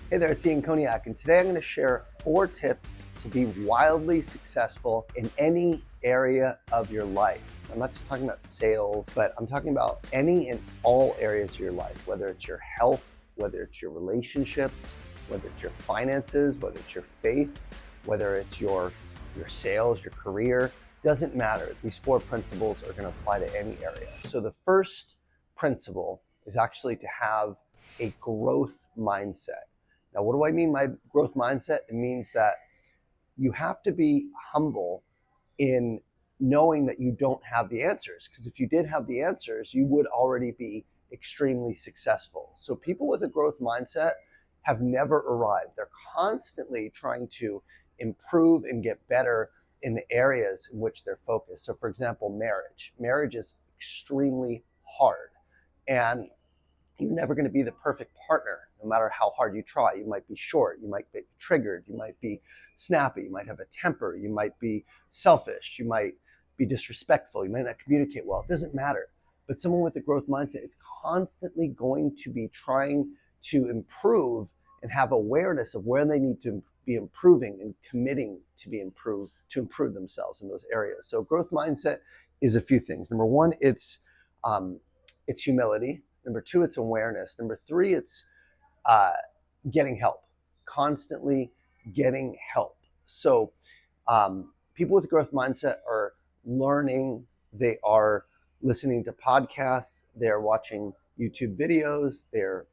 Hey there, it's Ian Koniak, and today I'm going to share 4 tips to be wildly successful in any area of your life. I'm not just talking about sales, but I'm talking about any and all areas of your life, whether it's your health, whether it's your relationships, whether it's your finances, whether it's your faith, whether it's your sales, your career. Doesn't matter. These 4 principles are going to apply to any area. So the first principle is actually to have a growth mindset. Now, what do I mean by growth mindset? It means that you have to be humble in knowing that you don't have the answers. Because if you did have the answers, you would already be extremely successful. So people with a growth mindset have never arrived. They're constantly trying to improve and get better in the areas in which they're focused. So for example, marriage. Marriage is extremely hard. And you're never going to be the perfect partner, no matter how hard you try. You might be short, you might be triggered, you might be snappy, you might have a temper, you might be selfish, you might be disrespectful, you might not communicate well. It doesn't matter. But someone with a growth mindset is constantly going to be trying to improve and have awareness of where they need to be improving and committing to be improved to improve themselves in those areas. So growth mindset is a few things. Number one, it's humility. Number 2, it's awareness. Number 3, it's uh, getting help, constantly getting help. So people with a growth mindset are learning, they are listening to podcasts, they're watching YouTube videos, they're,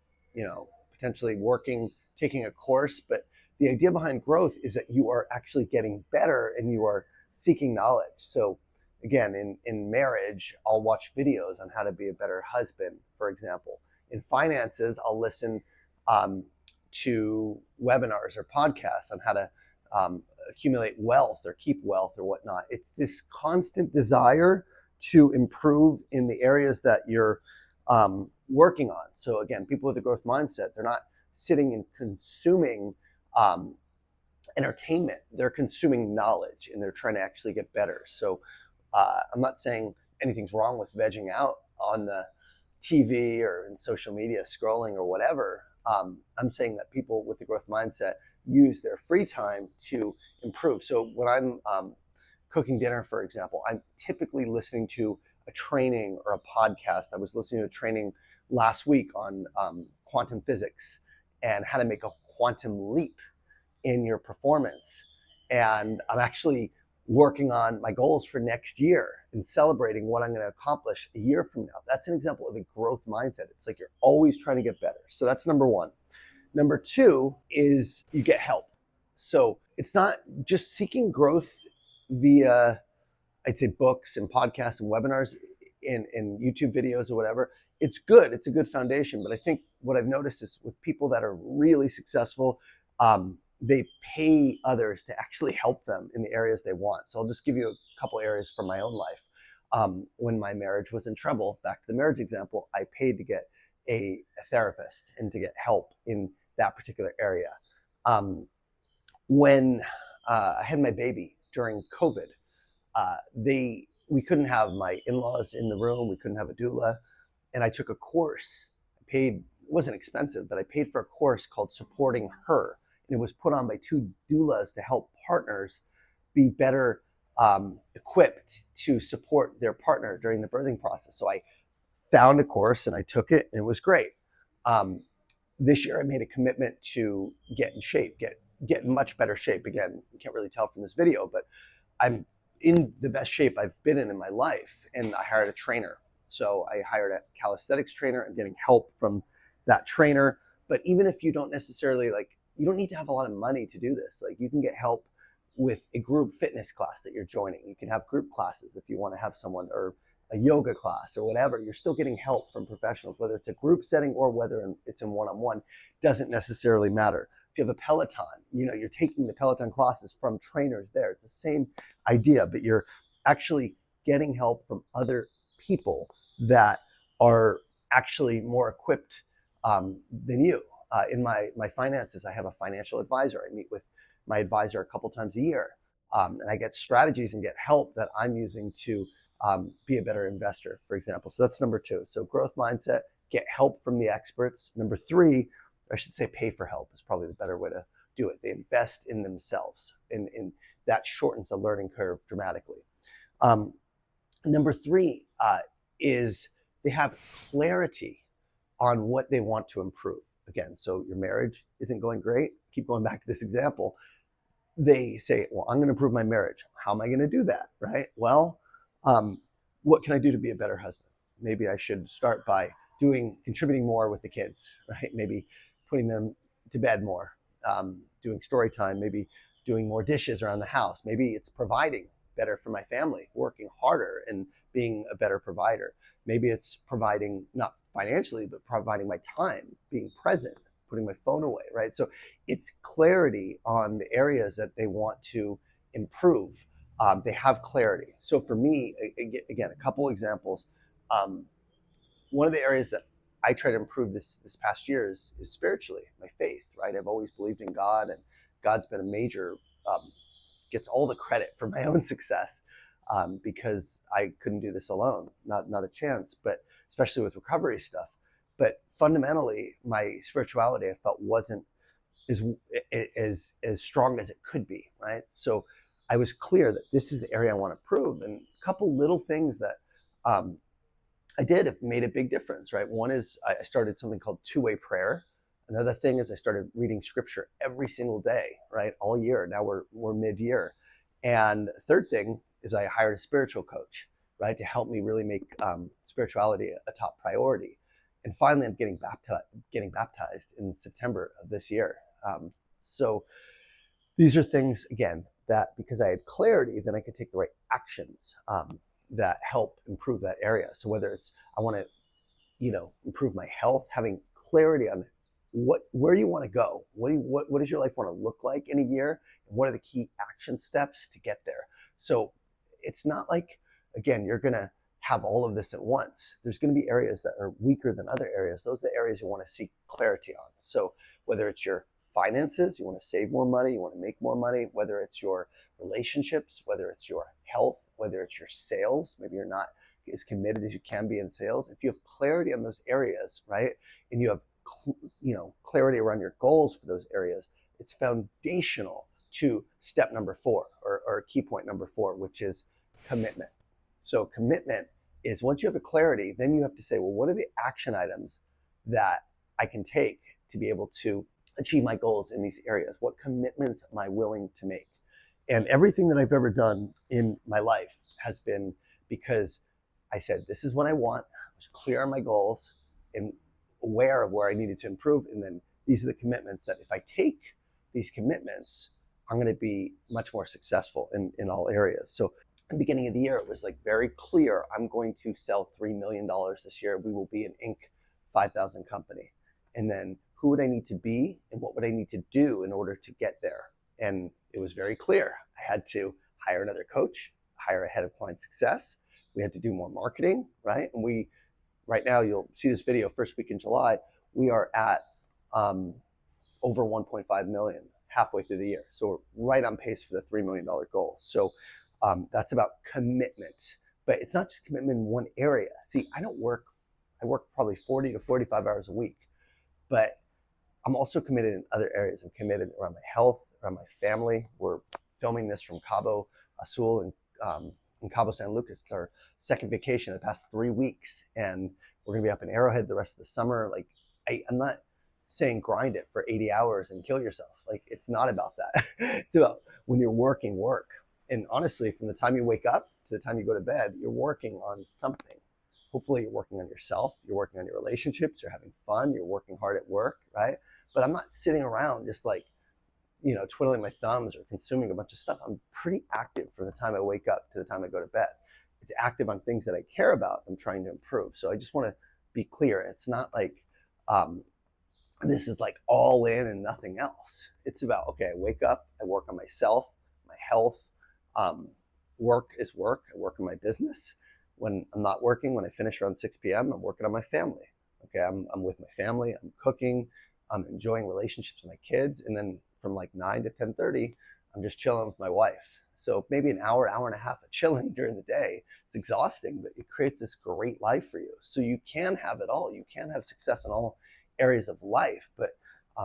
potentially working, taking a course. But the idea behind growth is that you are actually getting better and you are seeking knowledge. So again, in marriage, I'll watch videos on how to be a better husband, for example. In finances, I'll listen to webinars or podcasts on how to accumulate wealth or keep wealth or whatnot. It's this constant desire to improve in the areas that you're working on. So again, people with a growth mindset, they're not sitting and consuming entertainment. They're consuming knowledge and they're trying to actually get better. So I'm not saying anything's wrong with vegging out on the TV or in social media scrolling or whatever. I'm saying that people with the growth mindset use their free time to improve. So when I'm cooking dinner, for example, I'm typically listening to a training or a podcast. I was listening to a training last week on quantum physics and how to make a quantum leap in your performance. And I'm actually working on my goals for next year and celebrating what I'm going to accomplish a year from now. That's an example of a growth mindset. It's like you're always trying to get better. So that's number 1. Number 2 is you get help. So it's not just seeking growth via, I'd say, books and podcasts and webinars and YouTube videos or whatever. It's good. It's a good foundation. But I think what I've noticed is with people that are really successful, they pay others to actually help them in the areas they want. So I'll just give you a couple areas from my own life. When my marriage was in trouble, back to the marriage example, I paid to get a therapist and to get help in that particular area. When I had my baby during COVID, we couldn't have my in-laws in the room. We couldn't have a doula. And I took a course. I paid, it wasn't expensive, but I paid for a course called Supporting Her. And it was put on by 2 doulas to help partners be better equipped to support their partner during the birthing process. So I found a course and I took it and it was great. This year I made a commitment to get in shape, get in much better shape. Again, you can't really tell from this video, but I'm in the best shape I've been in my life. And I hired a trainer. So I hired a calisthenics trainer. I'm getting help from that trainer. But even if you don't necessarily you don't need to have a lot of money to do this. Like you can get help with a group fitness class that you're joining. You can have group classes if you want to have someone, or a yoga class or whatever. You're still getting help from professionals, whether it's a group setting or whether it's in one-on-one, doesn't necessarily matter. If you have a Peloton, you're taking the Peloton classes from trainers there. It's the same idea, but you're actually getting help from other people that are actually more equipped than you. In my finances, I have a financial advisor. I meet with my advisor a couple times a year, and I get strategies and get help that I'm using to be a better investor, for example. So that's number 2. So growth mindset, get help from the experts. Number 3 I should say pay for help is probably the better way to do it. They invest in themselves, and that shortens the learning curve dramatically. Number three is they have clarity on what they want to improve. Again, so your marriage isn't going great. Keep going back to this example. They say, well, I'm going to improve my marriage. How am I going to do that? Right? Well, what can I do to be a better husband? Maybe I should start by contributing more with the kids, right? Maybe putting them to bed more, doing story time, maybe doing more dishes around the house. Maybe it's providing better for my family, working harder and being a better provider. Maybe it's providing, not financially, but providing my time, being present, putting my phone away, right? So it's clarity on the areas that they want to improve. They have clarity. So for me, again, a couple examples. One of the areas that I try to improve this past year is spiritually, my faith, right? I've always believed in God, and God's been a major, gets all the credit for my own success, because I couldn't do this alone, not a chance, but especially with recovery stuff. But fundamentally, my spirituality, I felt, wasn't as strong as it could be, right? So I was clear that this is the area I want to improve, and a couple little things that I did have made a big difference, right? One is I started something called two-way prayer. Another thing is I started reading scripture every single day, right? All year. Now we're mid-year. And the third thing is I hired a spiritual coach, right, to help me really make spirituality a top priority. And finally, I'm getting baptized in September of this year. So these are things, again, that because I had clarity, then I could take the right actions that help improve that area. So whether it's I want to, improve my health, having clarity on where you want to go, what does your life want to look like in a year, and what are the key action steps to get there. So it's not like, again, you're going to have all of this at once. There's going to be areas that are weaker than other areas. Those are the areas you want to seek clarity on. So whether it's your finances, you want to save more money, you want to make more money, whether it's your relationships, whether it's your health, whether it's your sales, maybe you're not as committed as you can be in sales. If you have clarity on those areas, right, and you have clarity around your goals for those areas, it's foundational to step number 4, or key point number 4, which is commitment. So commitment is, once you have a clarity, then you have to say, well, what are the action items that I can take to be able to achieve my goals in these areas? What commitments am I willing to make? And everything that I've ever done in my life has been because I said, this is what I want. I was clear on my goals and aware of where I needed to improve. And then these are the commitments that if I take these commitments, I'm going to be much more successful in all areas. So at the beginning of the year, it was like very clear, I'm going to sell $3 million this year. We will be an Inc. 5,000 company. And then who would I need to be and what would I need to do in order to get there? And it was very clear. I had to hire another coach, hire a head of client success. We had to do more marketing, right? And right now, you'll see this video first week in July, we are at over 1.5 million halfway through the year. So we're right on pace for the $3 million goal. So that's about commitment. But it's not just commitment in one area. See, I work probably 40 to 45 hours a week, but I'm also committed in other areas. I'm committed around my health, around my family. We're filming this from Cabo Azul in Cabo San Lucas. It's our second vacation in the past 3 weeks. And we're gonna be up in Arrowhead the rest of the summer. Like, I'm not saying grind it for 80 hours and kill yourself. Like, it's not about that. It's about when you're working, work. And honestly, from the time you wake up to the time you go to bed, you're working on something. Hopefully you're working on yourself, you're working on your relationships, you're having fun, you're working hard at work, right? But I'm not sitting around just like, twiddling my thumbs or consuming a bunch of stuff. I'm pretty active from the time I wake up to the time I go to bed. It's active on things that I care about, I'm trying to improve. So I just want to be clear. It's not like this is like all in and nothing else. It's about, okay, I wake up, I work on myself, my health. Work is work. I work on my business. When I'm not working, when I finish around 6 p.m., I'm working on my family. Okay, I'm with my family, I'm cooking, I'm enjoying relationships with my kids. And then from like 9 to 10:30, I'm just chilling with my wife. So maybe an hour and a half of chilling during the day. It's exhausting, but it creates this great life for you. So you can have it all. You can have success in all areas of life, but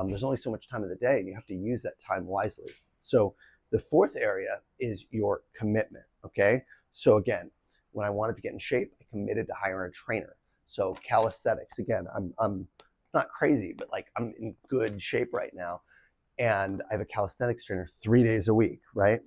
There's only so much time of the day, and you have to use that time wisely. So the fourth area is your commitment. Okay. So again, when I wanted to get in shape, I committed to hiring a trainer. So calisthenics, again, I'm it's not crazy, but like I'm in good shape right now, and I have a calisthenics trainer 3 days a week, right?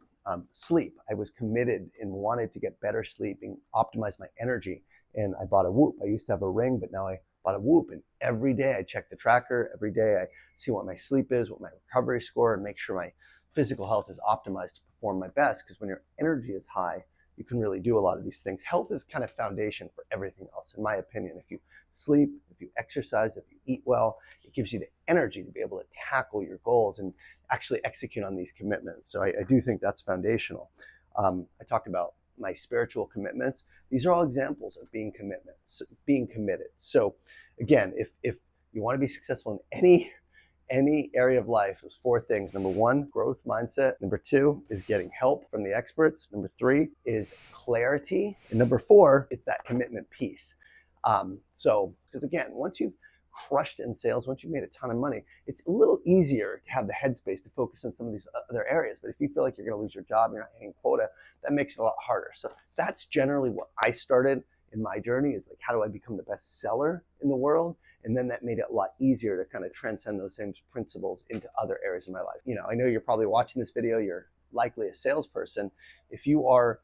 Sleep, I was committed and wanted to get better sleep and optimize my energy, and I bought a Whoop. I used to have a Ring, but now I bought a Whoop, and every day I check the tracker. Every day I see what my sleep is, what my recovery score, and make sure my physical health is optimized to perform my best. Because when your energy is high, you can really do a lot of these things. Health is kind of foundation for everything else, in my opinion. If you sleep, if you exercise, if you eat well, it gives you the energy to be able to tackle your goals and actually execute on these commitments. So I do think that's foundational. I talked about my spiritual commitments. These are all examples of being committed. So again, if you want to be successful in any area of life, there's four things. Number one, growth mindset. Number two is getting help from the experts. Number three is clarity. And number four, it's that commitment piece. Because again, once you've crushed in sales, once you've made a ton of money, it's a little easier to have the headspace to focus on some of these other areas. But if you feel like you're going to lose your job, you're not hitting quota, that makes it a lot harder. So that's generally what I started in my journey, is like, how do I become the best seller in the world? And then that made it a lot easier to kind of transcend those same principles into other areas of my life. You know, I know you're probably watching this video, you're likely a salesperson. If your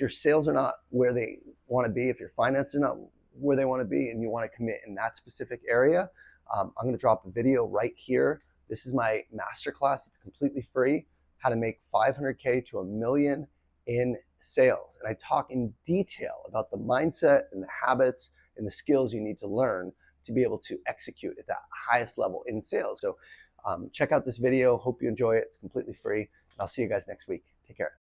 sales are not where they want to be, if your finances are not where they want to be, and you want to commit in that specific area, I'm going to drop a video right here. This is my masterclass. It's completely free, how to make 500K to $1 million in sales. And I talk in detail about the mindset and the habits and the skills you need to learn to be able to execute at that highest level in sales. So check out this video. Hope you enjoy it. It's completely free. And I'll see you guys next week. Take care.